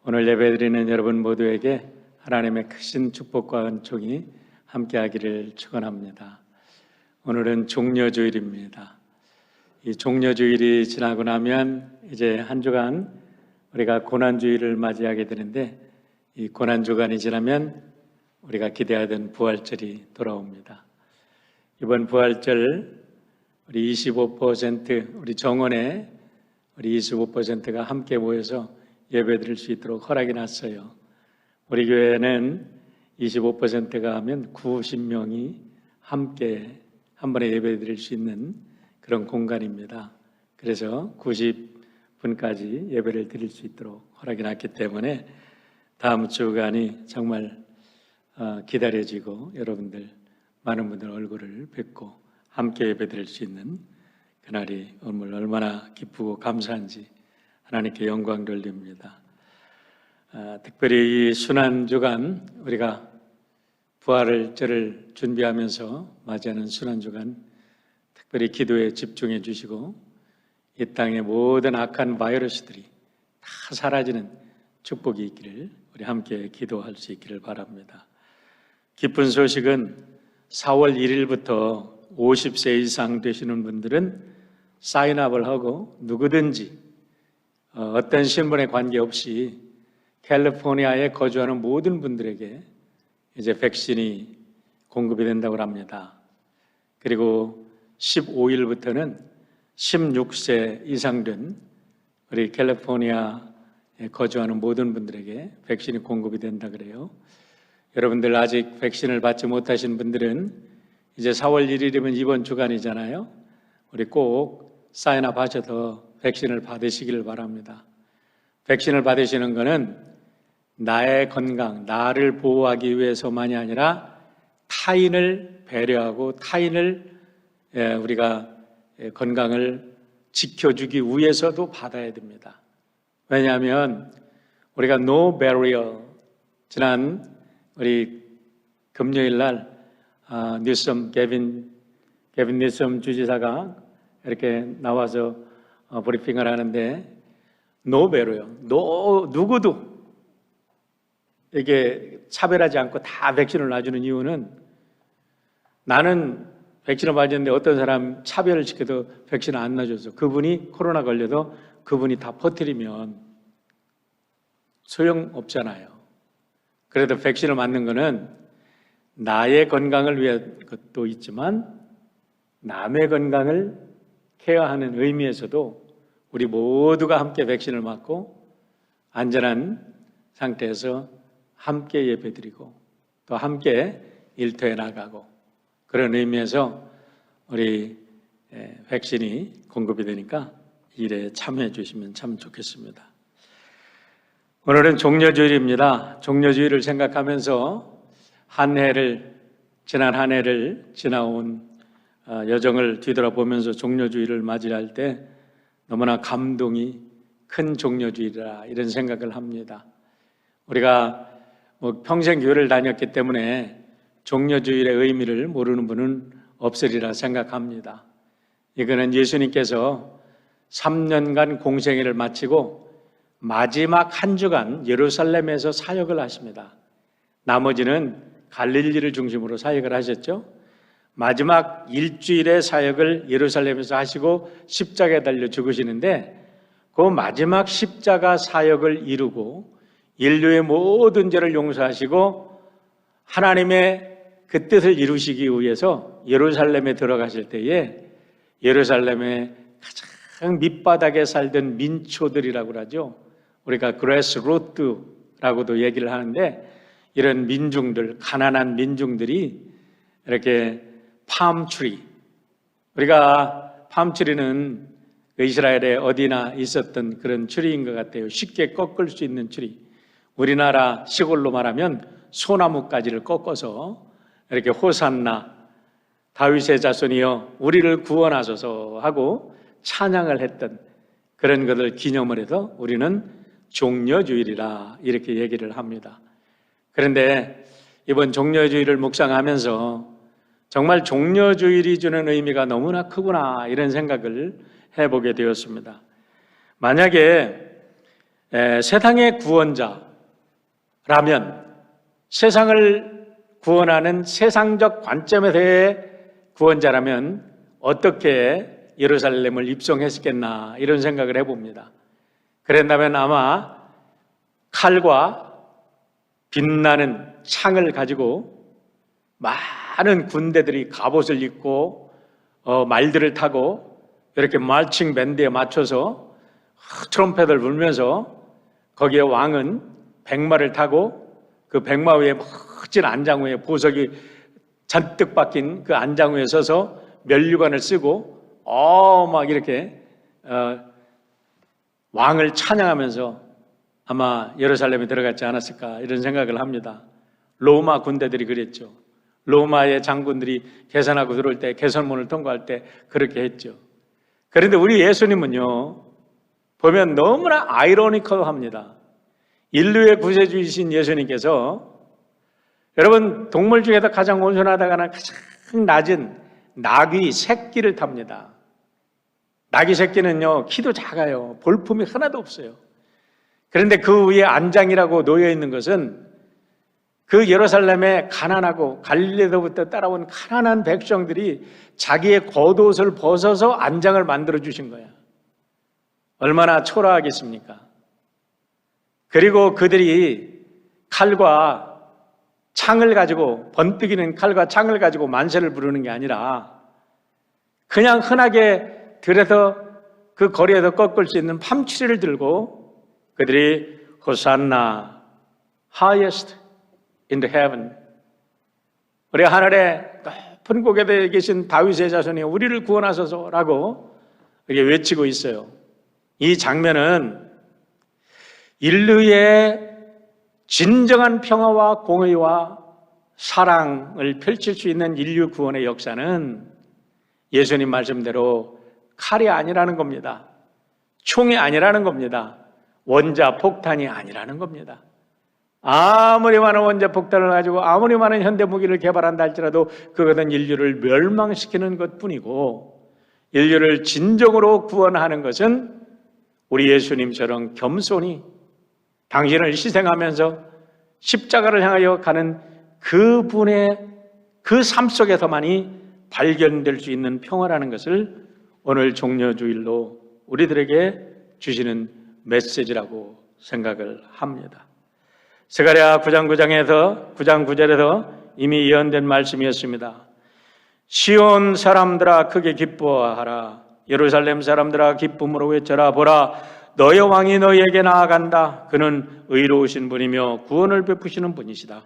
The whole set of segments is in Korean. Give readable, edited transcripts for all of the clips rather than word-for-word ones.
오늘 예배드리는 여러분 모두에게 하나님의 크신 축복과 은총이 함께하기를 축원합니다. 오늘은 종려주일입니다. 이 종려주일이 지나고 나면 이제 한 주간 우리가 고난주일을 맞이하게 되는데, 이 고난주간이 지나면 우리가 기대하던 부활절이 돌아옵니다. 이번 부활절 우리 25% 우리 정원에 우리 25%가 함께 모여서 예배드릴 수 있도록 허락이 났어요. 우리 교회는 25%가 하면 90명이 함께 한 번에 예배드릴 수 있는 그런 공간입니다. 그래서 90분까지 예배를 드릴 수 있도록 허락이 났기 때문에 다음 주간이 정말 기다려지고 여러분들 많은 분들 얼굴을 뵙고 함께 예배드릴 수 있는 그날이 오늘 얼마나 기쁘고 감사한지 하나님께 영광 돌립니다. 특별히 이 순환주간 우리가 부활절을 준비하면서 맞이하는 순환주간 특별히 기도에 집중해 주시고 이 땅의 모든 악한 바이러스들이 다 사라지는 축복이 있기를 우리 함께 기도할 수 있기를 바랍니다. 기쁜 소식은 4월 1일부터 50세 이상 되시는 분들은 사인업을 하고 누구든지 어떤 신분에 관계없이 캘리포니아에 거주하는 모든 분들에게 이제 백신이 공급이 된다고 합니다. 그리고 15일부터는 16세 이상 된 우리 캘리포니아에 거주하는 모든 분들에게 백신이 공급이 된다 그래요. 여러분들 아직 백신을 받지 못하신 분들은 이제 4월 1일이면 이번 주간이잖아요. 우리 꼭 사인업 하셔서 백신을 받으시기를 바랍니다. 백신을 받으시는 것은 나의 건강, 나를 보호하기 위해서만이 아니라 타인을 배려하고 타인을 우리가 건강을 지켜주기 위해서도 받아야 됩니다. 왜냐하면 우리가 No Barrier 지난 우리 금요일 날 게빈 뉴섬 주지사가 이렇게 나와서 브리핑을 하는데 No Barrier, 누구도 이게 차별하지 않고 다 백신을 놔주는 이유는 나는 백신을 맞았는데 어떤 사람 차별을 시켜도 백신을 안 놔줘서 그분이 코로나 걸려도 그분이 다 퍼뜨리면 소용없잖아요. 그래도 백신을 맞는 거는 나의 건강을 위한 것도 있지만 남의 건강을 케어하는 의미에서도 우리 모두가 함께 백신을 맞고 안전한 상태에서 함께 예배드리고 또 함께 일터에 나가고 그런 의미에서 우리 백신이 공급이 되니까 일에 참여해 주시면 참 좋겠습니다. 오늘은 종려주일입니다. 종려주일을 생각하면서 지난 한 해를 지나온 여정을 뒤돌아보면서 종려주일을 맞이할 때 너무나 감동이 큰 종려주일이라 이런 생각을 합니다. 우리가 평생 교회를 다녔기 때문에 종려주일의 의미를 모르는 분은 없으리라 생각합니다. 이거는 예수님께서 3년간 공생애를 마치고 마지막 한 주간 예루살렘에서 사역을 하십니다. 나머지는 갈릴리를 중심으로 사역을 하셨죠. 마지막 일주일의 사역을 예루살렘에서 하시고 십자가에 달려 죽으시는데 그 마지막 십자가 사역을 이루고 인류의 모든 죄를 용서하시고 하나님의 그 뜻을 이루시기 위해서 예루살렘에 들어가실 때에 예루살렘의 가장 밑바닥에 살던 민초들이라고 하죠. 우리가 그레스루트라고도 얘기를 하는데 이런 민중들, 가난한 민중들이 이렇게 팜트리, 우리가 팜트리는 이스라엘에 어디나 있었던 그런 트리인 것 같아요. 쉽게 꺾을 수 있는 트리. 우리나라 시골로 말하면 소나무가지를 꺾어서 이렇게 호산나 다윗의 자손이여 우리를 구원하소서 하고 찬양을 했던 그런 것을 기념을 해서 우리는 종려주일이라 이렇게 얘기를 합니다. 그런데 이번 종려주일을 묵상하면서 정말 종려주일이 주는 의미가 너무나 크구나 이런 생각을 해보게 되었습니다. 만약에 세상의 구원자라면, 세상을 구원하는 세상적 관점에서의 구원자라면 어떻게 예루살렘을 입성했겠나 이런 생각을 해봅니다. 그런다면 아마 칼과 빛나는 창을 가지고 많은 군대들이 갑옷을 입고 말들을 타고 이렇게 마칭 밴드에 맞춰서 트럼펫을 불면서 거기에 왕은 백마를 타고 그 백마 위에 멋진 안장 위에 보석이 잔뜩 박힌 그 안장 위에 서서 면류관을 쓰고 막 이렇게 왕을 찬양하면서 아마 예루살렘에 들어갔지 않았을까 이런 생각을 합니다. 로마 군대들이 그랬죠. 로마의 장군들이 개선하고 들어올 때, 개선문을 통과할 때 그렇게 했죠. 그런데 우리 예수님은요, 보면 너무나 아이러니컬합니다. 인류의 구세주이신 예수님께서, 여러분 동물 중에서 가장 온순하다가는 가장 낮은 나귀 새끼를 탑니다. 나귀 새끼는요, 키도 작아요. 볼품이 하나도 없어요. 그런데 그 위에 안장이라고 놓여 있는 것은 그 예루살렘에 가난하고 갈릴리로부터 따라온 가난한 백성들이 자기의 겉옷을 벗어서 안장을 만들어 주신 거야. 얼마나 초라하겠습니까? 그리고 그들이 칼과 창을 가지고, 번뜩이는 칼과 창을 가지고 만세를 부르는 게 아니라 그냥 흔하게 들에서 그 거리에서 꺾을 수 있는 팜추리를 들고 그들이 호산나 highest in the heaven, 우리 하늘에 높은 곳에 계신 다윗의 자손이 우리를 구원하소서라고 이렇게 외치고 있어요. 이 장면은 인류의 진정한 평화와 공의와 사랑을 펼칠 수 있는 인류 구원의 역사는 예수님 말씀대로 칼이 아니라는 겁니다. 총이 아니라는 겁니다. 원자 폭탄이 아니라는 겁니다. 아무리 많은 원자 폭탄을 가지고 아무리 많은 현대 무기를 개발한다 할지라도 그것은 인류를 멸망시키는 것뿐이고, 인류를 진정으로 구원하는 것은 우리 예수님처럼 겸손히 당신을 희생하면서 십자가를 향하여 가는 그분의 그 삶 속에서만이 발견될 수 있는 평화라는 것을 오늘 종려주일로 우리들에게 주시는 메시지라고 생각을 합니다. 스가랴 9장 9절에서 이미 예언된 말씀이었습니다. 시온 사람들아 크게 기뻐하라. 예루살렘 사람들아 기쁨으로 외쳐라. 보라, 너의 왕이 너희에게 나아간다. 그는 의로우신 분이며 구원을 베푸시는 분이시다.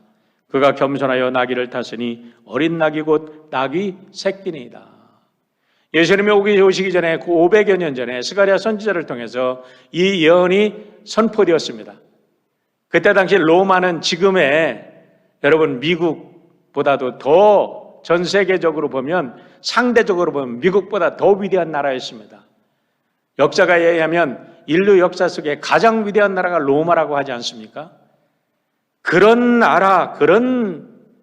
그가 겸손하여 나귀를 탔으니 어린 나귀 곧 나귀 새끼니이다. 예수님이 오시기 전에 500여 년 전에 스가랴 선지자를 통해서 이 예언이 선포되었습니다. 그때 당시 로마는 지금의 여러분 미국보다도 더 전 세계적으로 보면, 상대적으로 보면 미국보다 더 위대한 나라였습니다. 역사가에 의하면 인류 역사 속에 가장 위대한 나라가 로마라고 하지 않습니까? 그런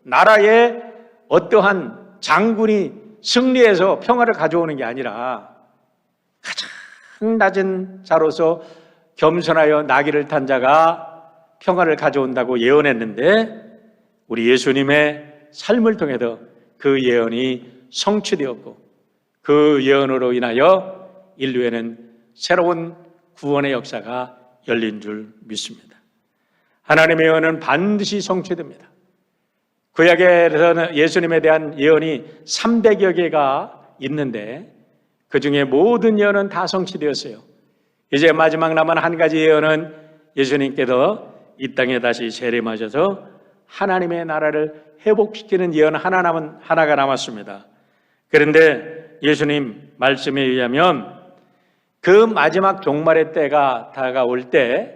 나라의 어떠한 장군이 승리해서 평화를 가져오는 게 아니라 가장 낮은 자로서 겸손하여 나귀를 탄 자가 평화를 가져온다고 예언했는데, 우리 예수님의 삶을 통해서 그 예언이 성취되었고, 그 예언으로 인하여 인류에는 새로운 구원의 역사가 열린 줄 믿습니다. 하나님의 예언은 반드시 성취됩니다. 구약에서는 예수님에 대한 예언이 300여 개가 있는데 그 중에 모든 예언은 다 성취되었어요. 이제 마지막 남은 한 가지 예언은 예수님께서 이 땅에 다시 재림하셔서 하나님의 나라를 회복시키는 예언 하나가 남았습니다. 그런데 예수님 말씀에 의하면 그 마지막 종말의 때가 다가올 때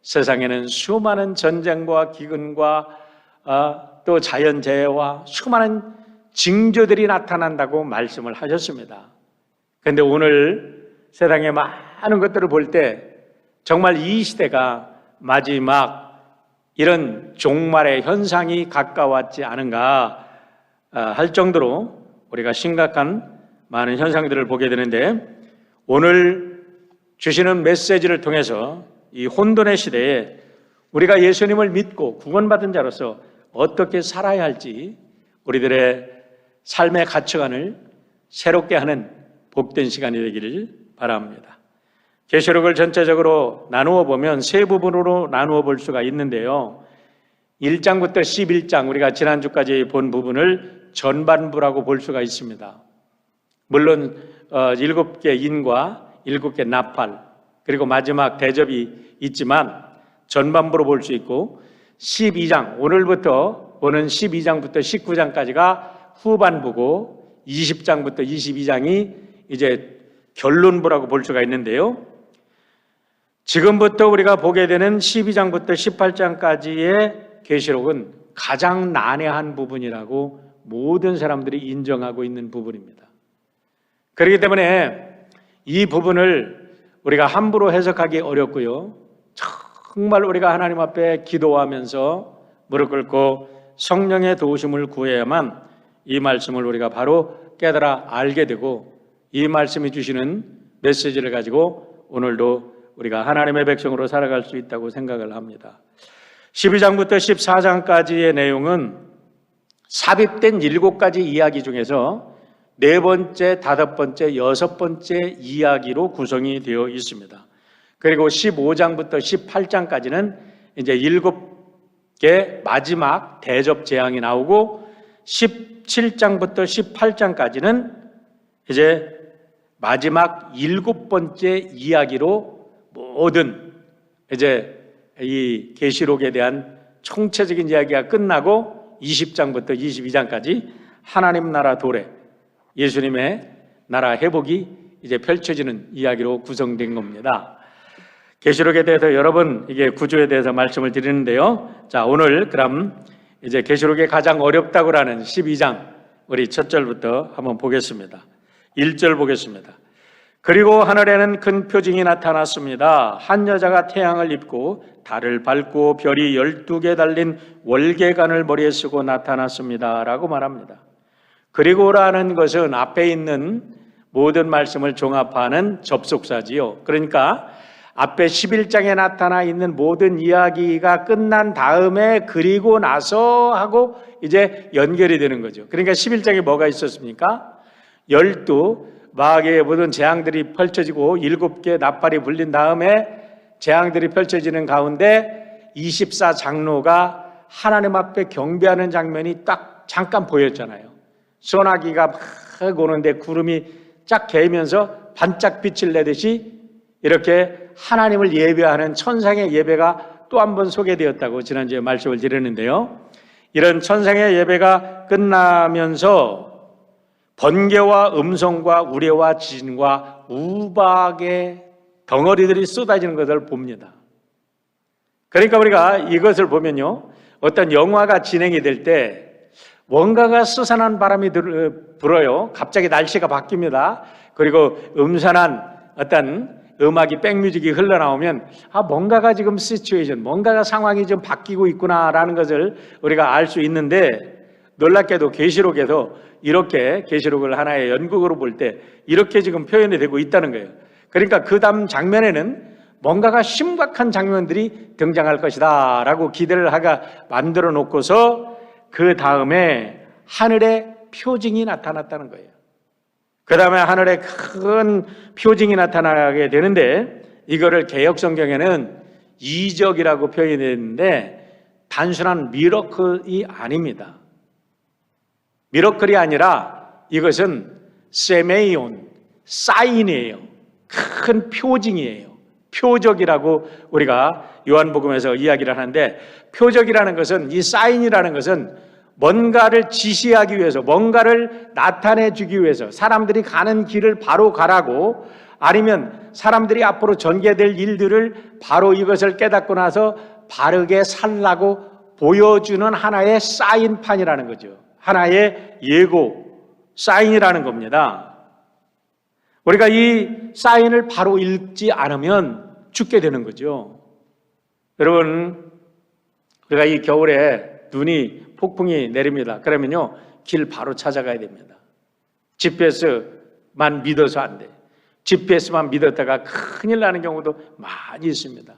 세상에는 수많은 전쟁과 기근과 또 자연재해와 수많은 징조들이 나타난다고 말씀을 하셨습니다. 그런데 오늘 세상의 많은 것들을 볼 때 정말 이 시대가 마지막 이런 종말의 현상이 가까웠지 않은가 할 정도로 우리가 심각한 많은 현상들을 보게 되는데, 오늘 주시는 메시지를 통해서 이 혼돈의 시대에 우리가 예수님을 믿고 구원받은 자로서 어떻게 살아야 할지 우리들의 삶의 가치관을 새롭게 하는 복된 시간이 되기를 바랍니다. 계시록을 전체적으로 나누어 보면 세 부분으로 나누어 볼 수가 있는데요. 1장부터 11장, 우리가 지난주까지 본 부분을 전반부라고 볼 수가 있습니다. 물론 7개 인과 7개 나팔, 그리고 마지막 대접이 있지만 전반부로 볼 수 있고, 12장, 오늘부터 보는 12장부터 19장까지가 후반부고 20장부터 22장이 이제 결론부라고 볼 수가 있는데요. 지금부터 우리가 보게 되는 12장부터 18장까지의 계시록은 가장 난해한 부분이라고 모든 사람들이 인정하고 있는 부분입니다. 그렇기 때문에 이 부분을 우리가 함부로 해석하기 어렵고요. 정말 우리가 하나님 앞에 기도하면서 무릎 꿇고 성령의 도우심을 구해야만 이 말씀을 우리가 바로 깨달아 알게 되고, 이 말씀이 주시는 메시지를 가지고 오늘도 우리가 하나님의 백성으로 살아갈 수 있다고 생각을 합니다. 12장부터 14장까지의 내용은 삽입된 7가지 이야기 중에서 4번째, 5번째, 6번째 이야기로 구성이 되어 있습니다. 그리고 15장부터 18장까지는 이제 7개 마지막 대접 재앙이 나오고, 17장부터 18장까지는 이제 마지막 7번째 이야기로 모든 이제 이 계시록에 대한 총체적인 이야기가 끝나고 20장부터 22장까지 하나님 나라 도래, 예수님의 나라 회복이 이제 펼쳐지는 이야기로 구성된 겁니다. 계시록에 대해서 여러 번 이게 구조에 대해서 말씀을 드리는데요. 자, 오늘 그럼 이제 계시록에 가장 어렵다고 하는 12장 우리 첫 절부터 한번 보겠습니다. 1절 보겠습니다. 그리고 하늘에는 큰 표징이 나타났습니다. 한 여자가 태양을 입고 달을 밟고 별이 12개 달린 월계관을 머리에 쓰고 나타났습니다 라고 말합니다. 그리고라는 것은 앞에 있는 모든 말씀을 종합하는 접속사지요. 그러니까 앞에 11장에 나타나 있는 모든 이야기가 끝난 다음에 그리고 나서 하고 이제 연결이 되는 거죠. 그러니까 11장에 뭐가 있었습니까? 12 마귀의 모든 재앙들이 펼쳐지고 7개 나팔이 불린 다음에 재앙들이 펼쳐지는 가운데 24장로가 하나님 앞에 경배하는 장면이 딱 잠깐 보였잖아요. 소나기가 막 오는데 구름이 쫙 개면서 반짝 빛을 내듯이 이렇게 하나님을 예배하는 천상의 예배가 또 한 번 소개되었다고 지난주에 말씀을 드렸는데요. 이런 천상의 예배가 끝나면서 번개와 음성과 우레와 지진과 우박의 덩어리들이 쏟아지는 것을 봅니다. 그러니까 우리가 이것을 보면요, 어떤 영화가 진행이 될 때 뭔가가 스산한 바람이 불어요. 갑자기 날씨가 바뀝니다. 그리고 음산한 어떤 음악이 백뮤직이 흘러나오면 뭔가가 지금 시츄에이션, 뭔가가 상황이 좀 바뀌고 있구나라는 것을 우리가 알 수 있는데, 놀랍게도 계시록에서 이렇게 계시록을 하나의 연극으로 볼 때 이렇게 지금 표현이 되고 있다는 거예요. 그러니까 그 다음 장면에는 뭔가가 심각한 장면들이 등장할 것이다 라고 기대를 하가 만들어 놓고서 그 다음에 하늘에 표징이 나타났다는 거예요. 그 다음에 하늘에 큰 표징이 나타나게 되는데, 이거를 개역성경에는 이적이라고 표현이 되는데 단순한 미러클이 아닙니다. 미러클이 아니라 이것은 세메이온, 사인이에요. 큰 표징이에요. 표적이라고 우리가 요한복음에서 이야기를 하는데, 표적이라는 것은, 이 사인이라는 것은 뭔가를 지시하기 위해서, 뭔가를 나타내 주기 위해서, 사람들이 가는 길을 바로 가라고, 아니면 사람들이 앞으로 전개될 일들을 바로 이것을 깨닫고 나서 바르게 살라고 보여주는 하나의 사인판이라는 거죠. 하나의 예고, 사인이라는 겁니다. 우리가 이 사인을 바로 읽지 않으면 죽게 되는 거죠. 여러분, 우리가 이 겨울에 눈이 폭풍이 내립니다. 그러면요, 길 바로 찾아가야 됩니다. GPS만 믿어서 안 돼. GPS만 믿었다가 큰일 나는 경우도 많이 있습니다.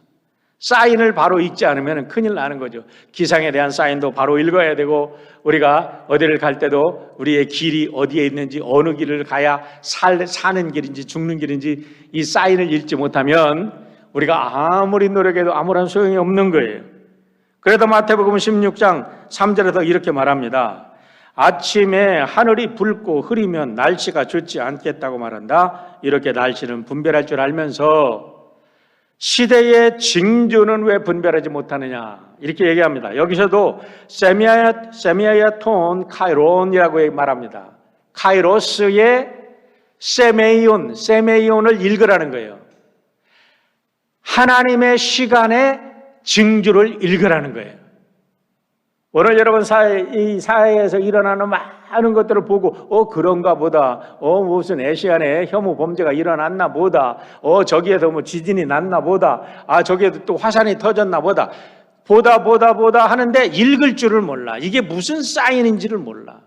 사인을 바로 읽지 않으면 큰일 나는 거죠. 기상에 대한 사인도 바로 읽어야 되고, 우리가 어디를 갈 때도 우리의 길이 어디에 있는지, 어느 길을 가야 사는 길인지 죽는 길인지 이 사인을 읽지 못하면 우리가 아무리 노력해도 아무런 소용이 없는 거예요. 그래도 마태복음 16장 3절에서 이렇게 말합니다. 아침에 하늘이 붉고 흐리면 날씨가 좋지 않겠다고 말한다. 이렇게 날씨는 분별할 줄 알면서 시대의 징조는 왜 분별하지 못하느냐, 이렇게 얘기합니다. 여기서도 세미아톤 카이론이라고 말합니다. 카이로스의 세메이온을 읽으라는 거예요. 하나님의 시간의 징조를 읽으라는 거예요. 오늘 여러분 이 사회에서 일어나는 많은 것들을 보고 그런가 보다, 무슨 아시아에 혐오 범죄가 일어났나 보다, 저기에서 뭐 지진이 났나 보다, 저기에도 또 화산이 터졌나 보다 보다 하는데 읽을 줄을 몰라. 이게 무슨 사인인지를 몰라.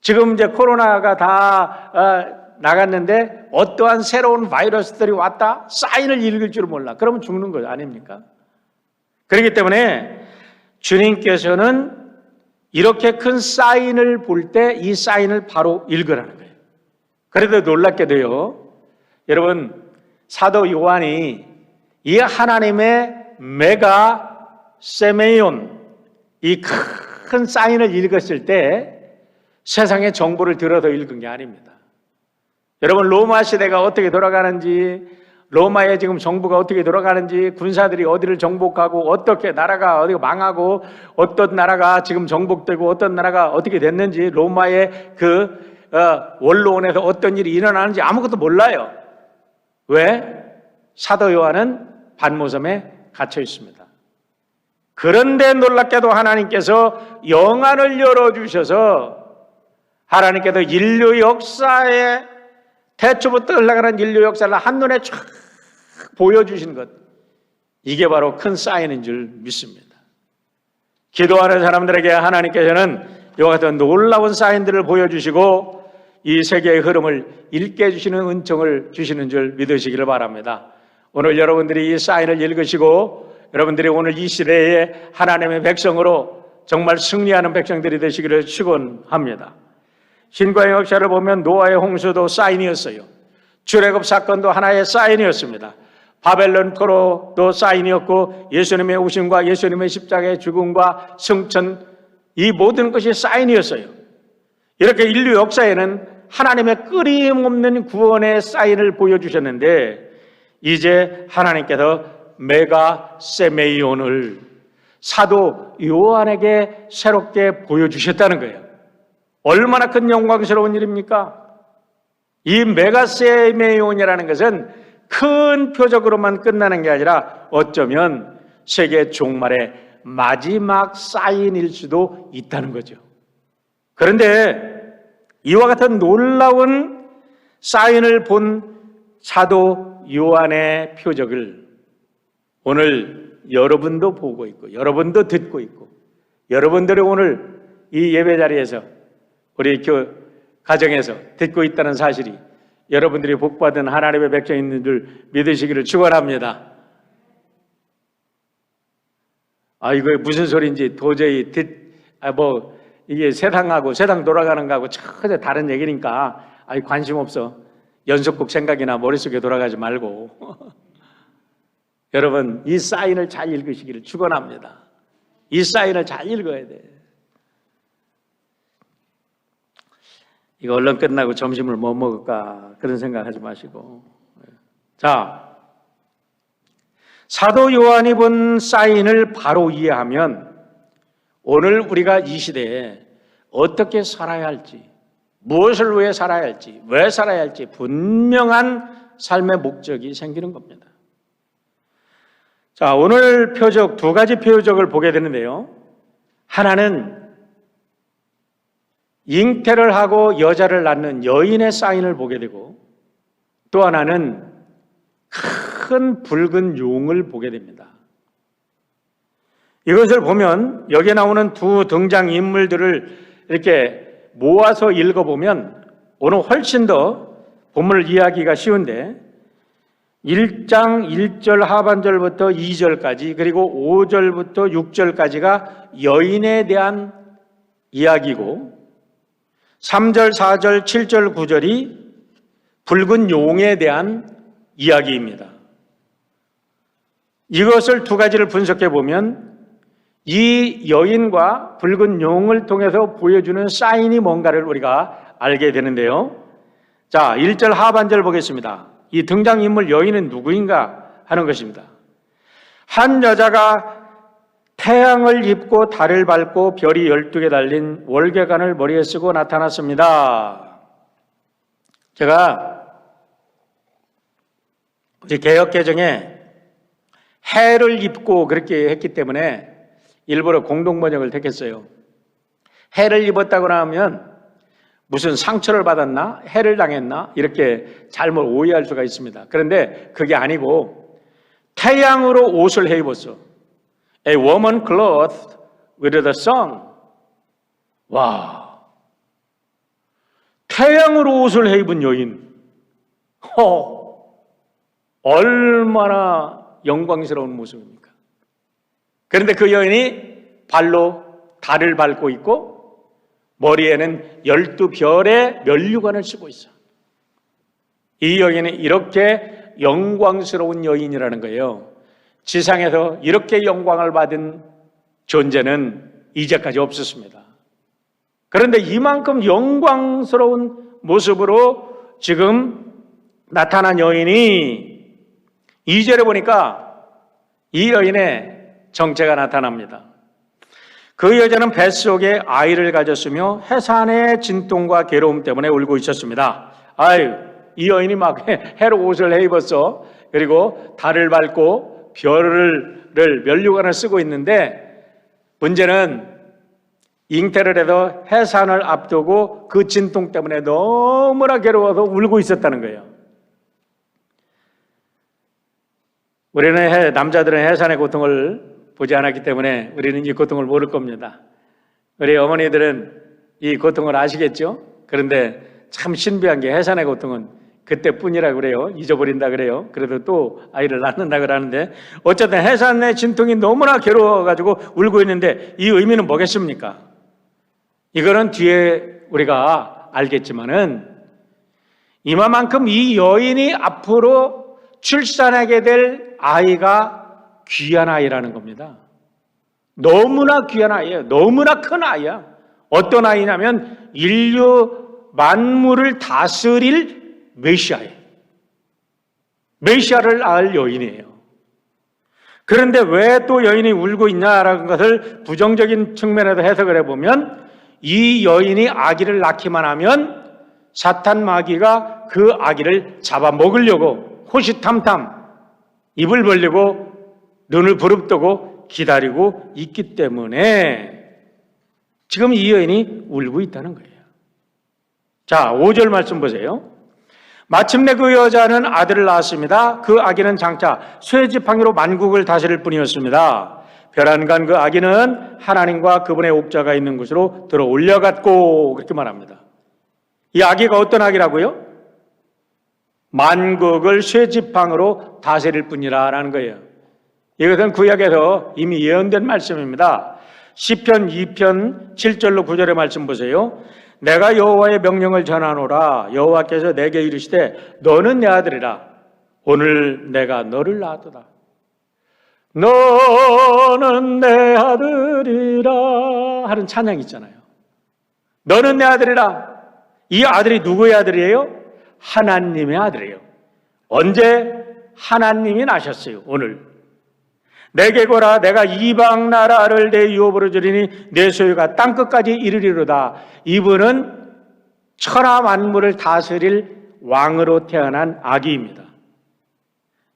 지금 이제 코로나가 다 나갔는데 어떠한 새로운 바이러스들이 왔다? 사인을 읽을 줄을 몰라. 그러면 죽는 거 아닙니까? 그렇기 때문에 주님께서는 이렇게 큰 사인을 볼 때 이 사인을 바로 읽으라는 거예요. 그래도 놀랍게도요, 여러분, 사도 요한이 이 하나님의 메가 세메이온, 이 큰 사인을 읽었을 때 세상의 정보를 들어서 읽은 게 아닙니다. 여러분, 로마 시대가 어떻게 돌아가는지, 로마의 지금 정부가 어떻게 돌아가는지, 군사들이 어디를 정복하고 어떻게 나라가 어디가 망하고 어떤 나라가 지금 정복되고 어떤 나라가 어떻게 됐는지, 로마의 원로원에서 어떤 일이 일어나는지 아무것도 몰라요. 왜? 사도 요한은 반모섬에 갇혀 있습니다. 그런데 놀랍게도 하나님께서 영안을 열어주셔서 하나님께서 인류 역사에 태초부터 흘러가는 인류 역사를 한눈에 쫙 보여주신 것, 이게 바로 큰 사인인 줄 믿습니다. 기도하는 사람들에게 하나님께서는 이와 같은 놀라운 사인들을 보여주시고 이 세계의 흐름을 읽게 해주시는 은총을 주시는 줄 믿으시기를 바랍니다. 오늘 여러분들이 이 사인을 읽으시고 여러분들이 오늘 이 시대에 하나님의 백성으로 정말 승리하는 백성들이 되시기를 축원합니다. 신과의 역사를 보면 노아의 홍수도 사인이었어요. 출애굽 사건도 하나의 사인이었습니다. 바벨론 포로도 사인이었고, 예수님의 오심과 예수님의 십자가의 죽음과 승천, 이 모든 것이 사인이었어요. 이렇게 인류 역사에는 하나님의 끊임없는 구원의 사인을 보여주셨는데, 이제 하나님께서 메가 세메이온을 사도 요한에게 새롭게 보여주셨다는 거예요. 얼마나 큰 영광스러운 일입니까? 이 메가세메이온이라는 것은 큰 표적으로만 끝나는 게 아니라 어쩌면 세계 종말의 마지막 사인일 수도 있다는 거죠. 그런데 이와 같은 놀라운 사인을 본 사도 요한의 표적을 오늘 여러분도 보고 있고 여러분도 듣고 있고 여러분들이 오늘 이 예배 자리에서 우리 가정에서 듣고 있다는 사실이 여러분들이 복받은 하나님의 백성인 줄 믿으시기를 축원합니다. 이거 무슨 소리인지 도저히 이게 세상 돌아가는 거하고 전혀 다른 얘기니까 관심 없어. 연속곡 생각이나 머릿속에 돌아가지 말고 여러분, 이 사인을 잘 읽으시기를 축원합니다. 이 사인을 잘 읽어야 돼. 이거 얼른 끝나고 점심을 뭐 먹을까 그런 생각하지 마시고, 자, 사도 요한이 본 사인을 바로 이해하면 오늘 우리가 이 시대에 어떻게 살아야 할지, 무엇을 위해 살아야 할지, 왜 살아야 할지 분명한 삶의 목적이 생기는 겁니다. 자, 오늘 표적, 두 가지 표적을 보게 되는데요. 하나는 잉태를 하고 여자를 낳는 여인의 사인을 보게 되고, 또 하나는 큰 붉은 용을 보게 됩니다. 이것을 보면 여기에 나오는 두 등장인물들을 이렇게 모아서 읽어보면 오늘 훨씬 더 본문을 이해하기가 쉬운데 1장 1절 하반절부터 2절까지 그리고 5절부터 6절까지가 여인에 대한 이야기고 3절, 4절, 7절, 9절이 붉은 용에 대한 이야기입니다. 이것을 두 가지를 분석해 보면 이 여인과 붉은 용을 통해서 보여주는 사인이 뭔가를 우리가 알게 되는데요. 자, 1절 하반절 보겠습니다. 이 등장인물 여인은 누구인가 하는 것입니다. 한 여자가 태양을 입고 달을 밟고 별이 12개 달린 월계관을 머리에 쓰고 나타났습니다. 제가 우리 개역개정에 해를 입고 그렇게 했기 때문에 일부러 공동번역을 택했어요. 해를 입었다고 하면 무슨 상처를 받았나? 해를 당했나? 이렇게 잘못 오해할 수가 있습니다. 그런데 그게 아니고 태양으로 옷을 해 입었어. A woman clothed with the sun. 와, 태양으로 옷을 해 입은 여인. 얼마나 영광스러운 모습입니까? 그런데 그 여인이 발로 달을 밟고 있고 머리에는 12별의 면류관을 쓰고 있어. 이 여인은 이렇게 영광스러운 여인이라는 거예요. 지상에서 이렇게 영광을 받은 존재는 이제까지 없었습니다. 그런데 이만큼 영광스러운 모습으로 지금 나타난 여인이 2절에 보니까 이 여인의 정체가 나타납니다. 그 여자는 뱃속에 아이를 가졌으며 해산의 진통과 괴로움 때문에 울고 있었습니다. 이 여인이 막 해로 옷을 해 입었어. 그리고 달을 밟고 별을 면류관을 쓰고 있는데 문제는 잉태를 해서 해산을 앞두고 그 진통 때문에 너무나 괴로워서 울고 있었다는 거예요. 우리는 남자들은 해산의 고통을 보지 않았기 때문에 우리는 이 고통을 모를 겁니다. 우리 어머니들은 이 고통을 아시겠죠? 그런데 참 신비한 게 해산의 고통은 그때뿐이라 그래요. 잊어버린다 그래요. 그래도 또 아이를 낳는다 그러는데 어쨌든 해산의 진통이 너무나 괴로워가지고 울고 있는데 이 의미는 뭐겠습니까? 이거는 뒤에 우리가 알겠지만은 이만큼 이 여인이 앞으로 출산하게 될 아이가 귀한 아이라는 겁니다. 너무나 귀한 아이예요. 너무나 큰 아이야. 어떤 아이냐면 인류 만물을 다스릴 메시아예요. 메시아를 낳을 여인이에요. 그런데 왜 또 여인이 울고 있냐라는 것을 부정적인 측면에서 해석을 해보면 이 여인이 아기를 낳기만 하면 사탄 마귀가 그 아기를 잡아먹으려고 호시탐탐 입을 벌리고 눈을 부릅뜨고 기다리고 있기 때문에 지금 이 여인이 울고 있다는 거예요. 자, 5절 말씀 보세요. 마침내 그 여자는 아들을 낳았습니다. 그 아기는 장차 쇠지팡이로 만국을 다스릴 뿐이었습니다. 벼랑간 그 아기는 하나님과 그분의 옥자가 있는 곳으로 들어 올려갔고 그렇게 말합니다. 이 아기가 어떤 아기라고요? 만국을 쇠지팡이로 다스릴 뿐이라는 거예요. 이것은 구약에서 이미 예언된 말씀입니다. 시편 2편 7절로 9절의 말씀 보세요. 내가 여호와의 명령을 전하노라. 여호와께서 내게 이르시되 너는 내 아들이라. 오늘 내가 너를 낳았도다. 너는 내 아들이라 하는 찬양이 있잖아요. 너는 내 아들이라. 이 아들이 누구의 아들이에요? 하나님의 아들이에요. 언제? 하나님이 나셨어요. 오늘. 내게 고라. 내가 이방 나라를 내 유업으로 주리니 내 소유가 땅끝까지 이르리로다. 이분은 천하 만물을 다스릴 왕으로 태어난 아기입니다.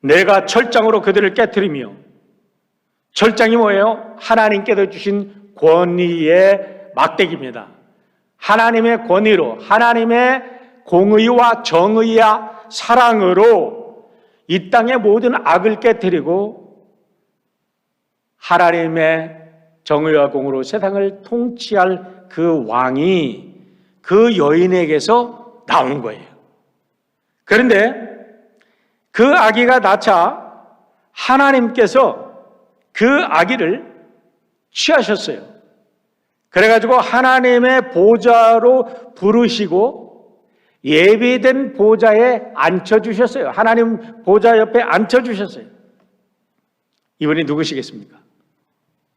내가 철장으로 그들을 깨트리며, 철장이 뭐예요? 하나님께서 주신 권위의 막대기입니다. 하나님의 권위로, 하나님의 공의와 정의와 사랑으로 이 땅의 모든 악을 깨트리고 하나님의 정의와 공으로 세상을 통치할 그 왕이 그 여인에게서 나온 거예요. 그런데 그 아기가 낳자 하나님께서 그 아기를 취하셨어요. 그래가지고 하나님의 보좌로 부르시고 예비된 보좌에 앉혀주셨어요. 하나님 보좌 옆에 앉혀주셨어요. 이분이 누구시겠습니까?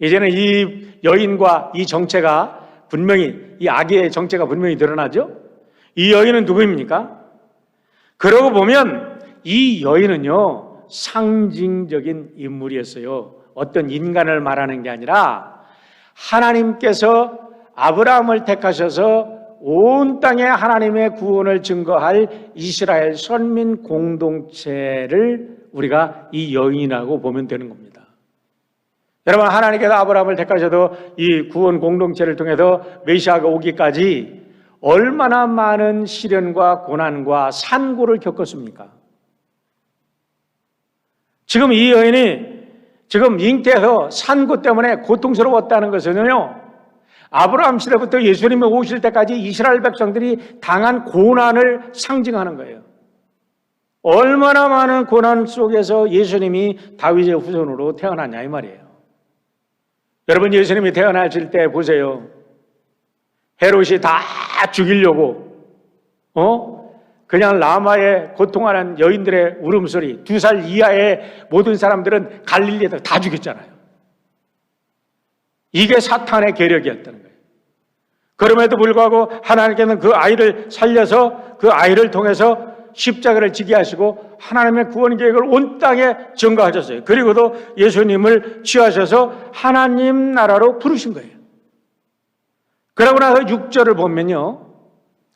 이제는 이 여인과 이 정체가 분명히, 이 아기의 정체가 분명히 드러나죠? 이 여인은 누구입니까? 그러고 보면 이 여인은요, 상징적인 인물이었어요. 어떤 인간을 말하는 게 아니라 하나님께서 아브라함을 택하셔서 온 땅에 하나님의 구원을 증거할 이스라엘 선민 공동체를 우리가 이 여인이라고 보면 되는 겁니다. 여러분, 하나님께서 아브라함을 택하셔도 이 구원 공동체를 통해서 메시아가 오기까지 얼마나 많은 시련과 고난과 산고를 겪었습니까? 지금 이 여인이 지금 잉태에서 산고 때문에 고통스러웠다는 것은요, 아브라함 시대부터 예수님이 오실 때까지 이스라엘 백성들이 당한 고난을 상징하는 거예요. 얼마나 많은 고난 속에서 예수님이 다윗의 후손으로 태어났냐 이 말이에요. 여러분, 예수님이 태어나실 때 보세요. 헤롯이 다 죽이려고 그냥 라마에 고통하는 여인들의 울음소리, 2살 이하의 모든 사람들은 갈릴리에다 다 죽였잖아요. 이게 사탄의 계략이었다는 거예요. 그럼에도 불구하고 하나님께서는 그 아이를 살려서 그 아이를 통해서 십자가를 지게 하시고 하나님의 구원 계획을 온 땅에 전가하셨어요. 그리고도 예수님을 취하셔서 하나님 나라로 부르신 거예요. 그러고 나서 6절을 보면요,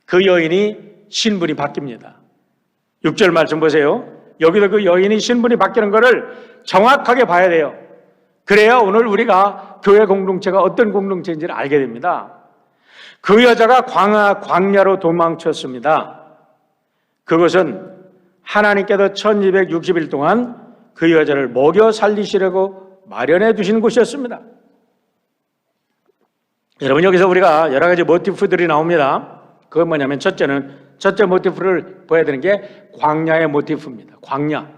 그 여인이 신분이 바뀝니다. 6절 말씀 보세요. 여기서 그 여인이 신분이 바뀌는 것을 정확하게 봐야 돼요. 그래야 오늘 우리가 교회 공동체가 어떤 공동체인지를 알게 됩니다. 그 여자가 광야로 도망쳤습니다. 그것은 하나님께서 1260일 동안 그 여자를 먹여 살리시려고 마련해 두신 곳이었습니다. 여러분, 여기서 우리가 여러 가지 모티프들이 나옵니다. 그건 뭐냐면 첫째 모티프를 보여야 되는 게 광야의 모티프입니다. 광야.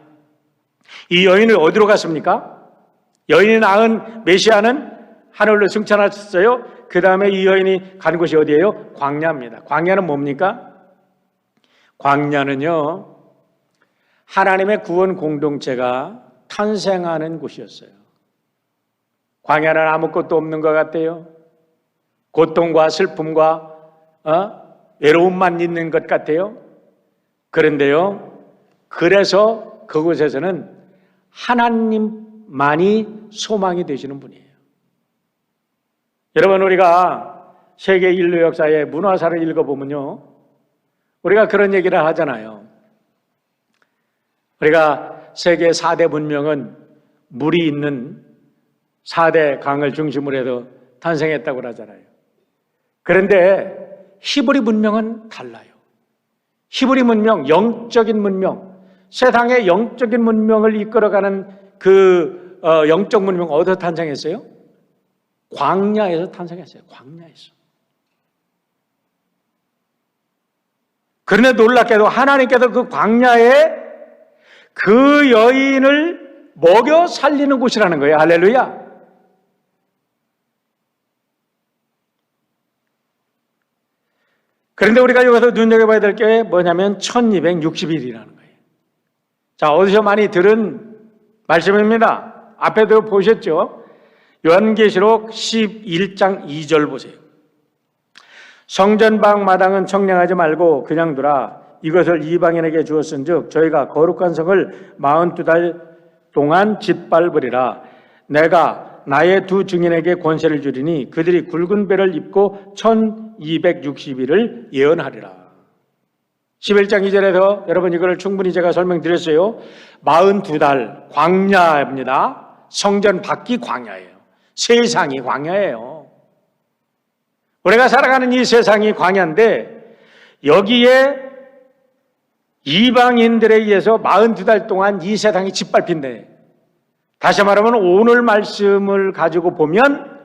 이 여인을 어디로 갔습니까? 여인이 낳은 메시아는 하늘로 승천하셨어요. 그 다음에 이 여인이 간 곳이 어디예요? 광야입니다. 광야는 뭡니까? 광야는요, 하나님의 구원 공동체가 탄생하는 곳이었어요. 광야는 아무것도 없는 것 같아요. 고통과 슬픔과 외로움만 있는 것 같아요. 그런데요, 그래서 그곳에서는 하나님만이 소망이 되시는 분이에요. 여러분, 우리가 세계 인류 역사의 문화사를 읽어보면요, 우리가 그런 얘기를 하잖아요. 우리가 세계 4대 문명은 물이 있는 4대 강을 중심으로 해서 탄생했다고 하잖아요. 그런데 히브리 문명은 달라요. 히브리 문명, 영적인 문명, 세상의 영적인 문명을 이끌어가는 그 영적 문명 어디서 탄생했어요? 광야에서 탄생했어요. 광야에서. 그런데 놀랍게도 하나님께서 그 광야에 그 여인을 먹여 살리는 곳이라는 거예요. 할렐루야. 그런데 우리가 여기서 눈여겨봐야 될 게 뭐냐면 1260일이라는 거예요. 자, 어디서 많이 들은 말씀입니다. 앞에도 보셨죠? 요한계시록 11장 2절 보세요. 성전방 마당은 청량하지 말고 그냥 두라. 이것을 이방인에게 주었은즉 저희가 거룩한 성을 42달 동안 짓밟으리라. 내가 나의 두 증인에게 권세를 주리니 그들이 굵은 배를 입고 1260일을 예언하리라. 11장 2절에서 여러분 이거를 충분히 제가 설명드렸어요. 42달 광야입니다. 성전 밖이 광야예요. 세상이 광야예요. 우리가 살아가는 이 세상이 광야인데 여기에 이방인들에 의해서 42달 동안 이 세상이 짓밟힌대. 다시 말하면 오늘 말씀을 가지고 보면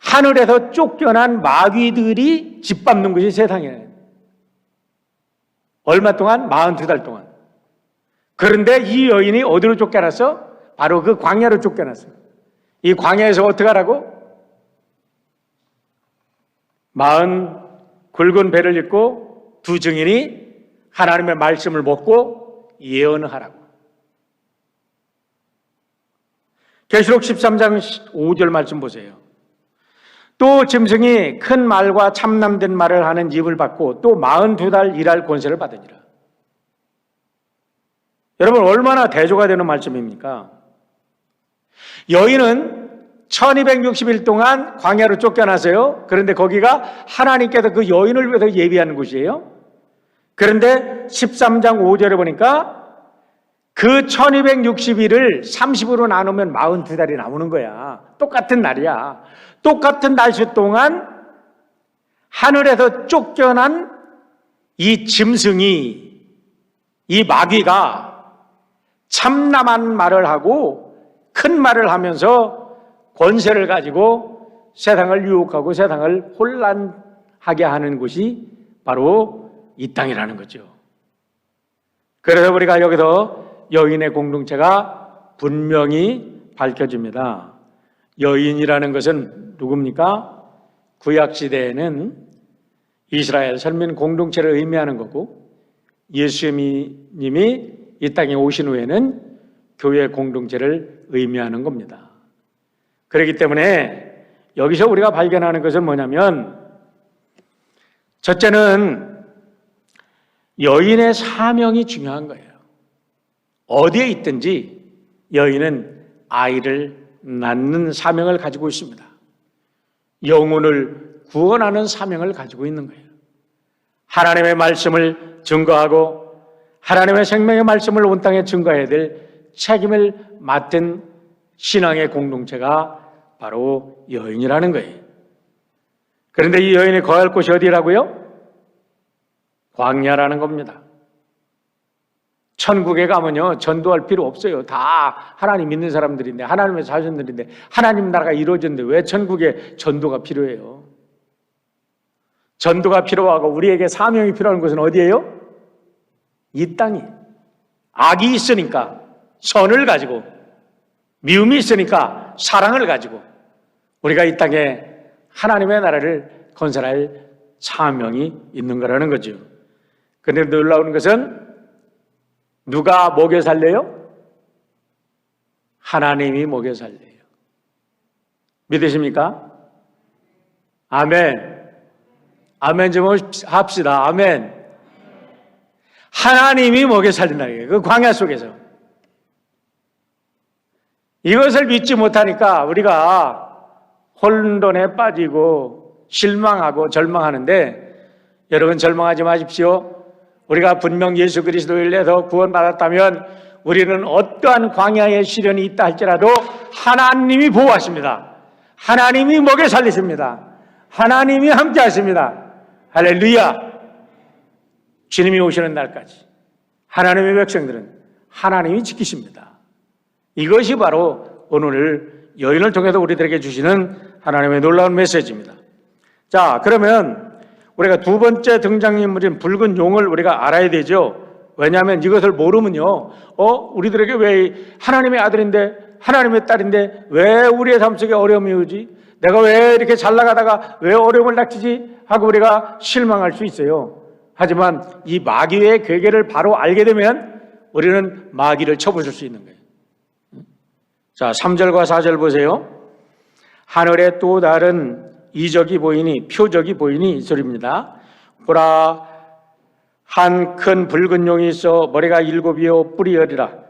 하늘에서 쫓겨난 마귀들이 짓밟는 것이 세상이에요. 얼마 동안? 42달 동안. 그런데 이 여인이 어디로 쫓겨났어? 바로 그 광야로 쫓겨났어. 이 광야에서 어떻게 하라고? 40 굵은 배를 입고 두 증인이 하나님의 말씀을 먹고 예언하라고. 계시록 13장 5절 말씀 보세요. 또 짐승이 큰 말과 참남된 말을 하는 입을 받고 또 42달 일할 권세를 받으니라. 여러분, 얼마나 대조가 되는 말씀입니까? 여인은 1260일 동안 광야로 쫓겨나서요. 그런데 거기가 하나님께서 그 여인을 위해서 예비하는 곳이에요. 그런데 13장 5절에 보니까 그 1260일을 30으로 나누면 42달이 나오는 거야. 똑같은 날이야. 똑같은 날수 동안 하늘에서 쫓겨난 이 짐승이, 이 마귀가 참남한 말을 하고 큰 말을 하면서 권세를 가지고 세상을 유혹하고 세상을 혼란하게 하는 곳이 바로 이 땅이라는 거죠. 그래서 우리가 여기서 여인의 공동체가 분명히 밝혀집니다. 여인이라는 것은 누굽니까? 구약시대에는 이스라엘 선민 공동체를 의미하는 거고, 예수님이 이 땅에 오신 후에는 교회 공동체를 의미하는 겁니다. 그렇기 때문에 여기서 우리가 발견하는 것은 뭐냐면, 첫째는 여인의 사명이 중요한 거예요. 어디에 있든지 여인은 아이를 낳는 사명을 가지고 있습니다. 영혼을 구원하는 사명을 가지고 있는 거예요. 하나님의 말씀을 증거하고 하나님의 생명의 말씀을 온 땅에 증거해야 될 책임을 맡은 신앙의 공동체가 바로 여인이라는 거예요. 그런데 이 여인이 거할 곳이 어디라고요? 광야라는 겁니다. 천국에 가면요, 전도할 필요 없어요. 다 하나님 믿는 사람들인데, 하나님의 자손들인데, 하나님 나라가 이루어졌는데 왜 천국에 전도가 필요해요? 전도가 필요하고 우리에게 사명이 필요한 곳은 어디예요? 이 땅이. 악이 있으니까 선을 가지고, 미움이 있으니까 사랑을 가지고 우리가 이 땅에 하나님의 나라를 건설할 사명이 있는 거라는 거죠. 그런데 놀라운 것은 누가 먹여 살려요? 하나님이 먹여 살려요. 믿으십니까? 아멘. 아멘 좀 합시다. 아멘. 하나님이 먹여 살린다는 거예요. 그 광야 속에서. 이것을 믿지 못하니까 우리가 혼돈에 빠지고 실망하고 절망하는데, 여러분 절망하지 마십시오. 우리가 분명 예수 그리스도를 위해서 구원받았다면 우리는 어떠한 광야의 시련이 있다 할지라도 하나님이 보호하십니다. 하나님이 먹여 살리십니다. 하나님이 함께 하십니다. 할렐루야. 주님이 오시는 날까지 하나님의 백성들은 하나님이 지키십니다. 이것이 바로 오늘 여인을 통해서 우리들에게 주시는 하나님의 놀라운 메시지입니다. 자, 그러면 우리가 두 번째 등장인물인 붉은 용을 우리가 알아야 되죠. 왜냐하면 이것을 모르면요, 우리들에게 왜 하나님의 아들인데, 하나님의 딸인데 왜 우리의 삶 속에 어려움이 오지? 내가 왜 이렇게 잘 나가다가 왜 어려움을 닥치지? 하고 우리가 실망할 수 있어요. 하지만 이 마귀의 괴계를 바로 알게 되면 우리는 마귀를 쳐부술 수 있는 거예요. 자, 3절과 4절 보세요. 하늘에 또 다른 이적이 보이니, 표적이 보이니, 이 소리입니다. 보라, 한 큰 붉은 용이 있어 머리가 7이요 뿔이 10이라.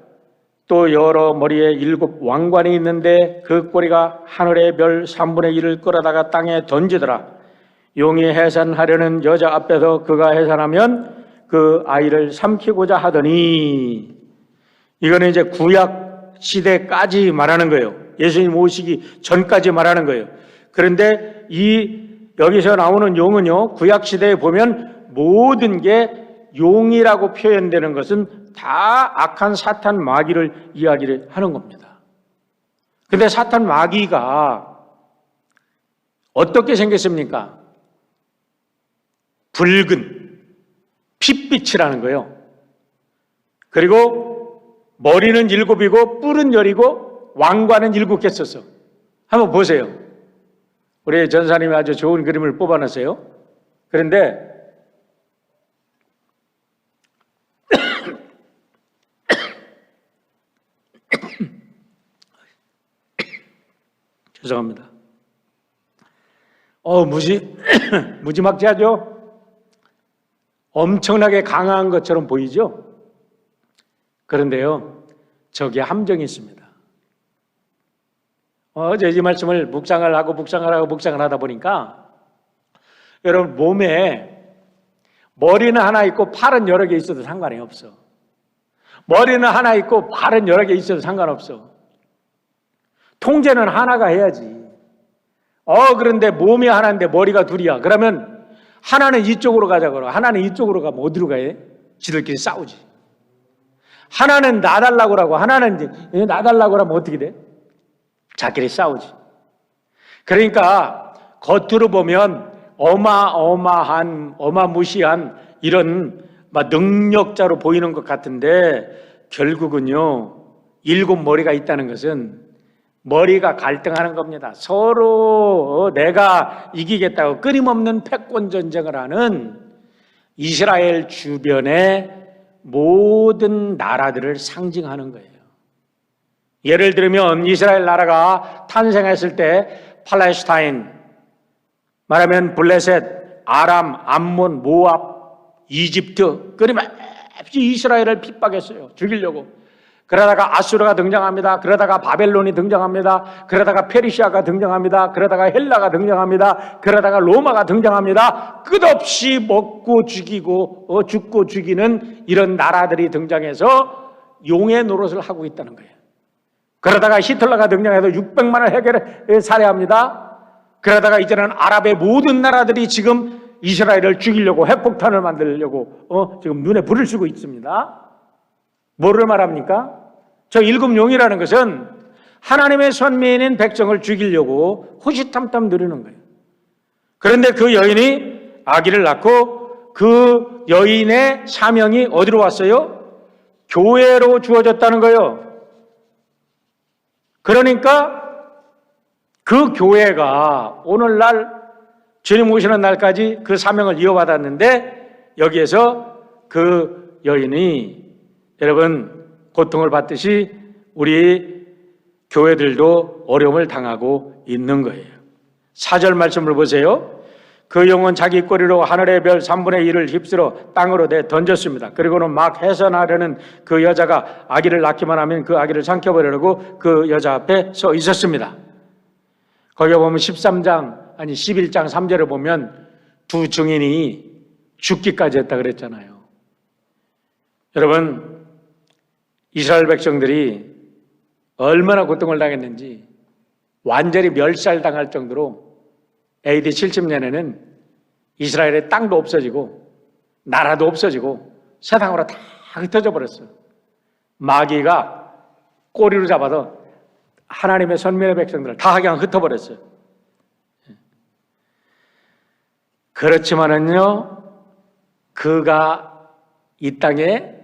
또 여러 머리에 7 왕관이 있는데 그 꼬리가 하늘의 별 3분의 1을 끌어다가 땅에 던지더라. 용이 해산하려는 여자 앞에서 그가 해산하면 그 아이를 삼키고자 하더니, 이거는 이제 구약 시대까지 말하는 거예요. 예수님 오시기 전까지 말하는 거예요. 그런데 여기서 나오는 용은요, 구약 시대에 보면 모든 게 용이라고 표현되는 것은 다 악한 사탄 마귀를 이야기를 하는 겁니다. 근데 사탄 마귀가 어떻게 생겼습니까? 붉은 핏빛이라는 거예요. 그리고 머리는 7이고 뿔은 10이고 왕관은 7개 썼어. 한번 보세요. 우리 전사님이 아주 좋은 그림을 뽑아놨어요. 그런데 죄송합니다. 무지막지하죠? 엄청나게 강한 것처럼 보이죠? 그런데요, 저기에 함정이 있습니다. 어제 이 말씀을 묵상을 하다 보니까 여러분 몸에 머리는 하나 있고 팔은 여러 개 있어도 상관이 없어. 머리는 하나 있고 팔은 여러 개 있어도 상관없어. 통제는 하나가 해야지. 그런데 몸이 하나인데 머리가 둘이야. 그러면 하나는 이쪽으로 가자 그러. 하나는 이쪽으로 가면 어디로 가요? 지들끼리 싸우지. 하나는 나달라고 하고 하나는 나달라고 하면 어떻게 돼? 자기들이 싸우지. 그러니까 겉으로 보면 어마무시한 이런 능력자로 보이는 것 같은데 결국은요 7머리가 있다는 것은 머리가 갈등하는 겁니다. 서로 내가 이기겠다고 끊임없는 패권 전쟁을 하는 이스라엘 주변의 모든 나라들을 상징하는 거예요. 예를 들면 이스라엘 나라가 탄생했을 때 팔레스타인, 말하면 블레셋, 아람, 암몬, 모압, 이집트 끊임없이 이스라엘을 핍박했어요. 죽이려고. 그러다가 아수르가 등장합니다. 그러다가 바벨론이 등장합니다. 그러다가 페르시아가 등장합니다. 그러다가 헬라가 등장합니다. 그러다가 로마가 등장합니다. 끝없이 먹고 죽이고 죽고 죽이는 이런 나라들이 등장해서 용의 노릇을 하고 있다는 거예요. 그러다가 히틀러가 등장해서 600만을 살해합니다. 그러다가 이제는 아랍의 모든 나라들이 지금 이스라엘을 죽이려고 핵폭탄을 만들려고 지금 눈에 불을 쏘고 있습니다. 뭐를 말합니까? 저 7용이라는 것은 하나님의 선민인 백성을 죽이려고 호시탐탐 누리는 거예요. 그런데 그 여인이 아기를 낳고 그 여인의 사명이 어디로 왔어요? 교회로 주어졌다는 거예요. 그러니까 그 교회가 오늘날 주님 오시는 날까지 그 사명을 이어받았는데 여기에서 그 여인이 여러분 고통을 받듯이 우리 교회들도 어려움을 당하고 있는 거예요. 4절 말씀을 보세요. 그 영은 자기 꼬리로 하늘의 별 3분의 1을 휩쓸어 땅으로 던졌습니다. 그리고는 막 해산하려는 그 여자가 아기를 낳기만 하면 그 아기를 삼켜버리려고 그 여자 앞에 서 있었습니다. 거기에 보면 11장 3절에 보면 두 증인이 죽기까지 했다 그랬잖아요. 여러분 이스라엘 백성들이 얼마나 고통을 당했는지 완전히 멸살당할 정도로 AD 70년에는 이스라엘의 땅도 없어지고 나라도 없어지고 세상으로 다 흩어져 버렸어요. 마귀가 꼬리로 잡아서 하나님의 선민의 백성들을 다 그냥 흩어버렸어요. 그렇지만은요, 그가 이 땅에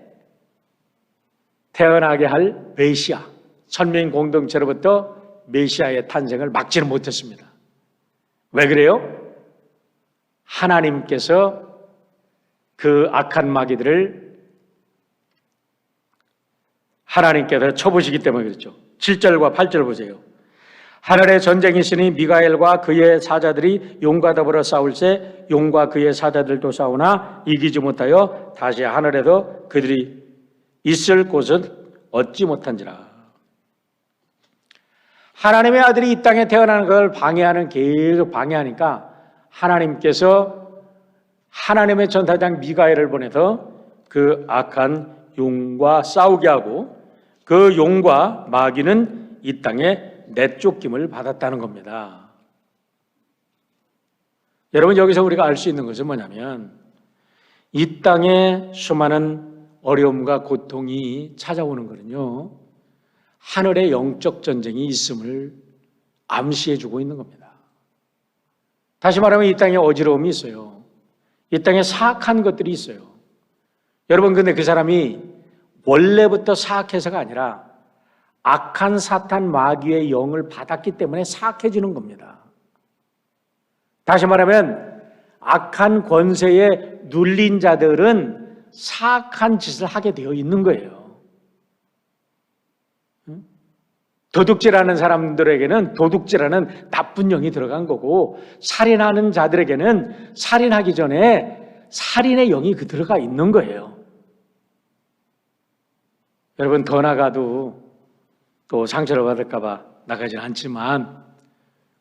태어나게 할 메시아, 선민 공동체로부터 메시아의 탄생을 막지는 못했습니다. 왜 그래요? 하나님께서 그 악한 마귀들을 하나님께서 쳐부시기 때문에 그렇죠. 7절과 8절 보세요. 하늘에 전쟁이 있으니 미가엘과 그의 사자들이 용과 더불어 싸울새 용과 그의 사자들도 싸우나 이기지 못하여 다시 하늘에도 그들이 있을 곳을 얻지 못한지라. 하나님의 아들이 이 땅에 태어나는 걸 계속 방해하니까 하나님께서 하나님의 전사장 미가엘을 보내서 그 악한 용과 싸우게 하고 그 용과 마귀는 이 땅에 내쫓김을 받았다는 겁니다. 여러분 여기서 우리가 알 수 있는 것은 뭐냐면 이 땅에 수많은 어려움과 고통이 찾아오는 거는요, 하늘의 영적 전쟁이 있음을 암시해 주고 있는 겁니다. 다시 말하면 이 땅에 어지러움이 있어요. 이 땅에 사악한 것들이 있어요. 여러분, 근데 그 사람이 원래부터 사악해서가 아니라 악한 사탄 마귀의 영을 받았기 때문에 사악해지는 겁니다. 다시 말하면 악한 권세에 눌린 자들은 사악한 짓을 하게 되어 있는 거예요. 도둑질하는 사람들에게는 도둑질하는 나쁜 영이 들어간 거고, 살인하는 자들에게는 살인하기 전에 살인의 영이 들어가 있는 거예요. 여러분, 더 나가도 또 상처를 받을까 봐 나가지는 않지만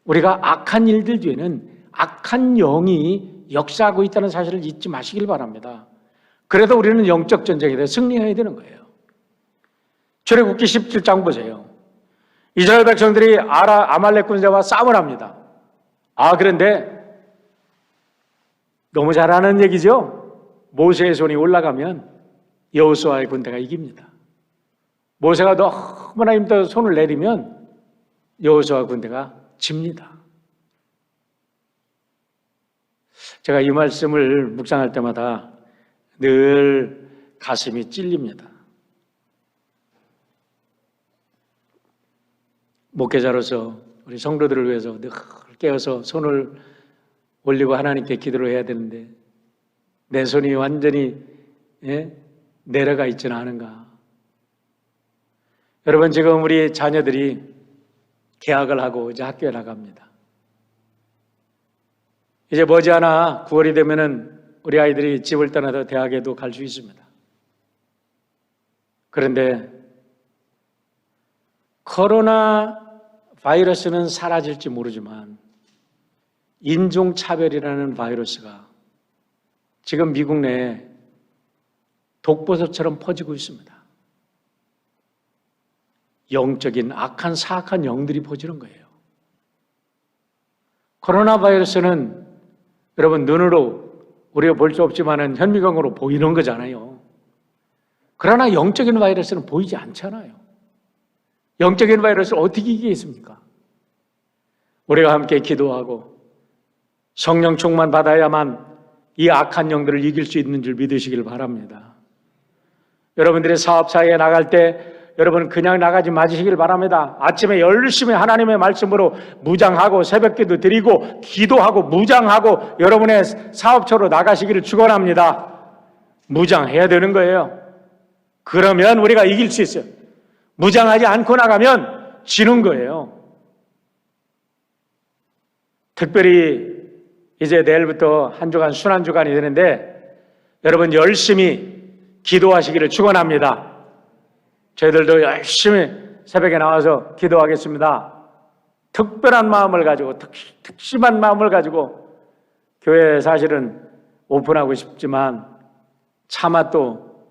우리가 악한 일들 뒤에는 악한 영이 역사하고 있다는 사실을 잊지 마시길 바랍니다. 그래도 우리는 영적 전쟁에 대해 승리해야 되는 거예요. 출애굽기 17장 보세요. 이스라엘 백성들이 아말렉 군대와 싸움을 합니다. 그런데 너무 잘 아는 얘기죠. 모세의 손이 올라가면 여호수아의 군대가 이깁니다. 모세가 너무나 힘들어 손을 내리면 여호수아 군대가 집니다. 제가 이 말씀을 묵상할 때마다 늘 가슴이 찔립니다. 목회자로서 우리 성도들을 위해서 늘 깨어서 손을 올리고 하나님께 기도를 해야 되는데 내 손이 완전히 내려가 있지는 않은가. 여러분, 지금 우리 자녀들이 개학을 하고 이제 학교에 나갑니다. 이제 머지않아 9월이 되면은 우리 아이들이 집을 떠나서 대학에도 갈 수 있습니다. 그런데 코로나 바이러스는 사라질지 모르지만 인종차별이라는 바이러스가 지금 미국 내에 독버섯처럼 퍼지고 있습니다. 영적인 악한 사악한 영들이 퍼지는 거예요. 코로나 바이러스는 여러분 눈으로 우리가 볼 수 없지만은 현미경으로 보이는 거잖아요. 그러나 영적인 바이러스는 보이지 않잖아요. 영적인 바이러스를 어떻게 이기겠습니까? 우리가 함께 기도하고 성령 충만 받아야만 이 악한 영들을 이길 수 있는 줄 믿으시길 바랍니다. 여러분들의 사업사에 나갈 때 여러분 그냥 나가지 마시길 바랍니다. 아침에 열심히 하나님의 말씀으로 무장하고 새벽기도 드리고 기도하고 무장하고 여러분의 사업처로 나가시기를 축원합니다. 무장해야 되는 거예요. 그러면 우리가 이길 수 있어요. 무장하지 않고 나가면 지는 거예요. 특별히 이제 내일부터 한 주간 순환 주간이 되는데 여러분 열심히 기도하시기를 축원합니다. 저희들도 열심히 새벽에 나와서 기도하겠습니다. 특별한 마음을 가지고 특심한 마음을 가지고 교회 사실은 오픈하고 싶지만 차마 또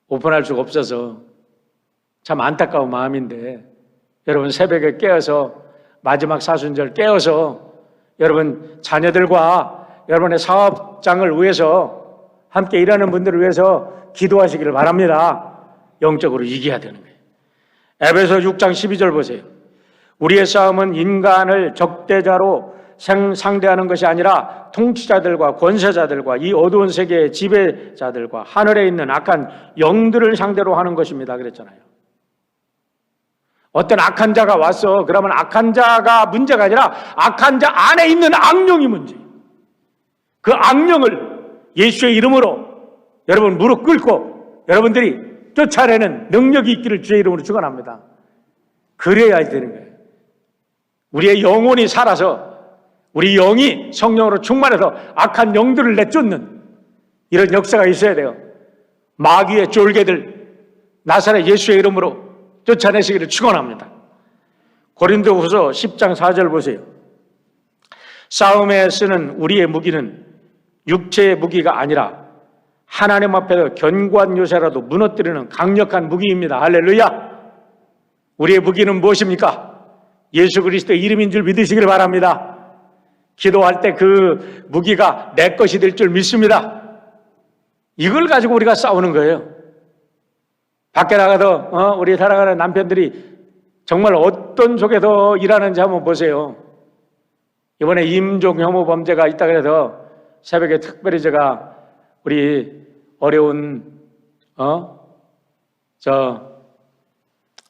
오픈할 수가 없어서 참 안타까운 마음인데 여러분 새벽에 깨어서 마지막 사순절 깨어서 여러분 자녀들과 여러분의 사업장을 위해서 함께 일하는 분들을 위해서 기도하시기를 바랍니다. 영적으로 이겨야 되는 거예요. 에베소 6장 12절 보세요. 우리의 싸움은 인간을 적대자로 상대하는 것이 아니라 통치자들과 권세자들과 이 어두운 세계의 지배자들과 하늘에 있는 악한 영들을 상대로 하는 것입니다. 그랬잖아요. 어떤 악한 자가 왔어. 그러면 악한 자가 문제가 아니라 악한 자 안에 있는 악령이 문제예요. 그 악령을 예수의 이름으로 여러분 무릎 꿇고 여러분들이 쫓아내는 능력이 있기를 주의 이름으로 축원합니다. 그래야 되는 거예요. 우리의 영혼이 살아서 우리 영이 성령으로 충만해서 악한 영들을 내쫓는 이런 역사가 있어야 돼요. 마귀의 쫄개들 나사렛 예수의 이름으로 쫓아내시기를 축원합니다. 고린도후서 10장 4절 보세요. 싸움에 쓰는 우리의 무기는 육체의 무기가 아니라 하나님 앞에서 견고한 요새라도 무너뜨리는 강력한 무기입니다. 할렐루야. 우리의 무기는 무엇입니까? 예수 그리스도의 이름인 줄 믿으시길 바랍니다. 기도할 때 그 무기가 내 것이 될 줄 믿습니다. 이걸 가지고 우리가 싸우는 거예요. 밖에 나가서 우리 살아가는 남편들이 정말 어떤 속에서 일하는지 한번 보세요. 이번에 임종 혐오 범죄가 있다 그래서 새벽에 특별히 제가 우리 어려운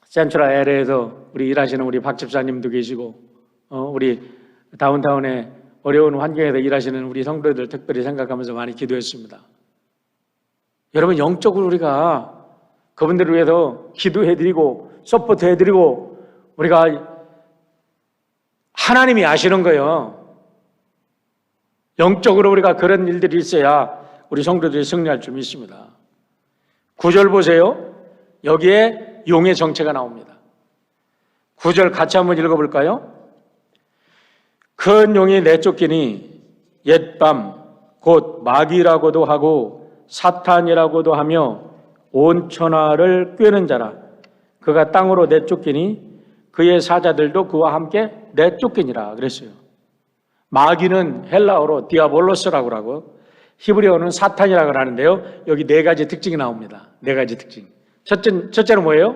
센트럴 LA에서 우리 일하시는 우리 박 집사님도 계시고 우리 다운타운에 어려운 환경에서 일하시는 우리 성도들 특별히 생각하면서 많이 기도했습니다. 여러분, 영적으로 우리가 그분들을 위해서 기도해드리고 서포트해드리고 우리가 하나님이 아시는 거예요. 영적으로 우리가 그런 일들이 있어야 우리 성도들이 승리할 줄 믿습니다. 9절 보세요. 여기에 용의 정체가 나옵니다. 9절 같이 한번 읽어볼까요? 큰 용이 내쫓기니 옛밤 곧 마귀라고도 하고 사탄이라고도 하며 온 천하를 꿰는 자라. 그가 땅으로 내쫓기니 그의 사자들도 그와 함께 내쫓기니라 그랬어요. 마귀는 헬라어로 디아볼로스라고 하고 히브리어는 사탄이라고 하는데요. 여기 네 가지 특징이 나옵니다. 네 가지 특징. 첫째는 뭐예요?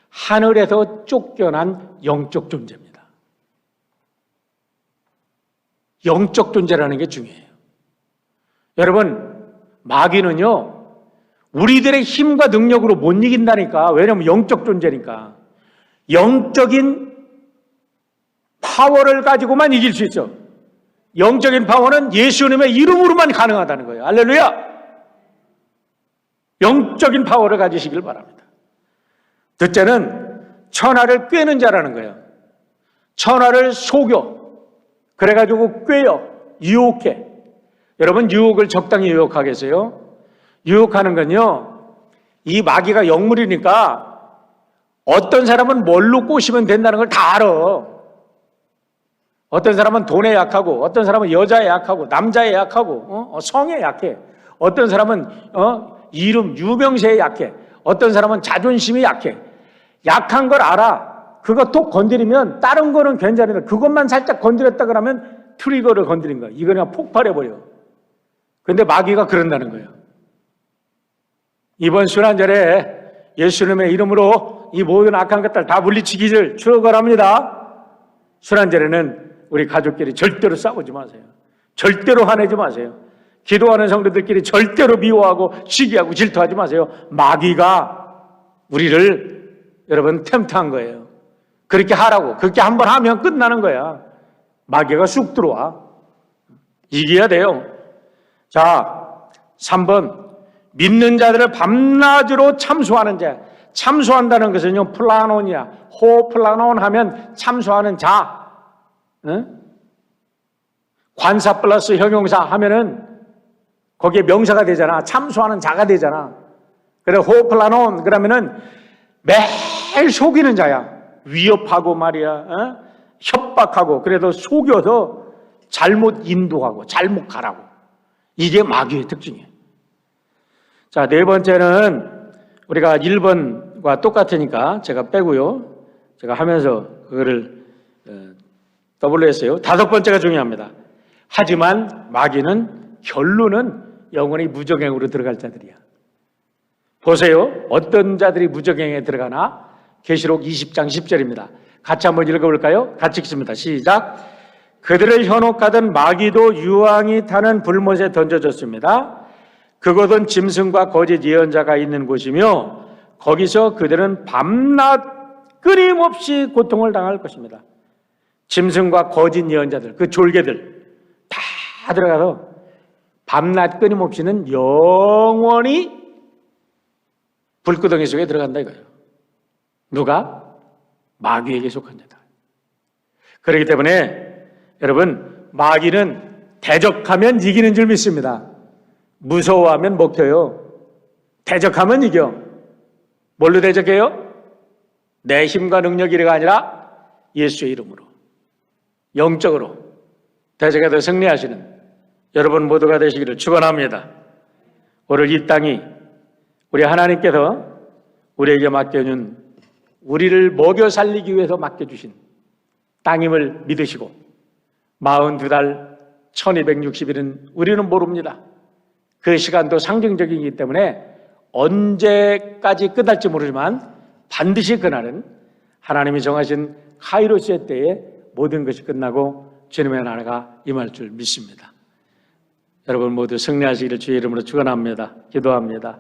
하늘에서 쫓겨난 영적 존재입니다. 영적 존재라는 게 중요해요. 여러분, 마귀는요, 우리들의 힘과 능력으로 못 이긴다니까. 왜냐하면 영적 존재니까. 영적인 파워를 가지고만 이길 수 있어. 영적인 파워는 예수님의 이름으로만 가능하다는 거예요. 할렐루야! 영적인 파워를 가지시길 바랍니다. 둘째는 천하를 꿰는 자라는 거예요. 천하를 속여. 그래가지고 꿰어. 유혹해. 여러분, 유혹을 적당히 유혹하겠어요? 유혹하는 건요, 이 마귀가 영물이니까 어떤 사람은 뭘로 꼬시면 된다는 걸 다 알아. 어떤 사람은 돈에 약하고, 어떤 사람은 여자에 약하고, 남자에 약하고, 성에 약해. 어떤 사람은 이름, 유명세에 약해. 어떤 사람은 자존심이 약해. 약한 걸 알아. 그거 톡 건드리면 다른 거는 괜찮은데 그것만 살짝 건드렸다 그러면 트리거를 건드린 거야. 이거 그냥 폭발해버려. 근데 마귀가 그런다는 거예요. 이번 순환절에 예수님의 이름으로 이 모든 악한 것들 다 물리치기를 축원합니다. 순환절에는 우리 가족끼리 절대로 싸우지 마세요. 절대로 화내지 마세요. 기도하는 성도들끼리 절대로 미워하고 시기하고 질투하지 마세요. 마귀가 우리를 여러분 템트한 거예요. 그렇게 하라고. 그렇게 한번 하면 끝나는 거야. 마귀가 쑥 들어와. 이겨야 돼요. 자, 3번. 믿는 자들을 밤낮으로 참소하는 자. 참소한다는 것은요, 플라논이야. 호플라논 하면 참소하는 자. 응? 관사 플러스 형용사 하면은 거기에 명사가 되잖아. 참소하는 자가 되잖아. 그래, 호플라논 그러면은 매일 속이는 자야. 위협하고 말이야. 협박하고 그래도 속여서 잘못 인도하고 잘못 가라고. 이게 마귀의 특징이에요. 자, 네 번째는 우리가 1번과 똑같으니까 제가 빼고요. 제가 하면서 그거를 더블로 했어요. 다섯 번째가 중요합니다. 하지만 마귀는 결론은 영원히 무적행으로 들어갈 자들이야. 보세요. 어떤 자들이 무적행에 들어가나? 계시록 20장 10절입니다. 같이 한번 읽어볼까요? 같이 읽습니다. 시작. 그들을 현혹하던 마귀도 유황이 타는 불못에 던져졌습니다. 그곳은 짐승과 거짓 예언자가 있는 곳이며 거기서 그들은 밤낮 끊임없이 고통을 당할 것입니다. 짐승과 거짓 예언자들, 그 졸개들 다 들어가서 밤낮 끊임없이는 영원히 불구덩이 속에 들어간다 이거예요. 누가? 마귀에게 속한 자다. 그렇기 때문에 여러분, 마귀는 대적하면 이기는 줄 믿습니다. 무서워하면 먹혀요. 대적하면 이겨. 뭘로 대적해요? 내 힘과 능력이가 아니라 예수의 이름으로, 영적으로 대적해서 승리하시는 여러분 모두가 되시기를 축원합니다. 오늘 이 땅이 우리 하나님께서 우리에게 맡겨준, 우리를 먹여 살리기 위해서 맡겨주신 땅임을 믿으시고 42달 1260일은 우리는 모릅니다. 그 시간도 상징적이기 때문에 언제까지 끝날지 모르지만 반드시 그날은 하나님이 정하신 카이로스의 때에 모든 것이 끝나고 주님의 나라가 임할 줄 믿습니다. 여러분 모두 승리하시기를 주의 이름으로 축원합니다. 기도합니다.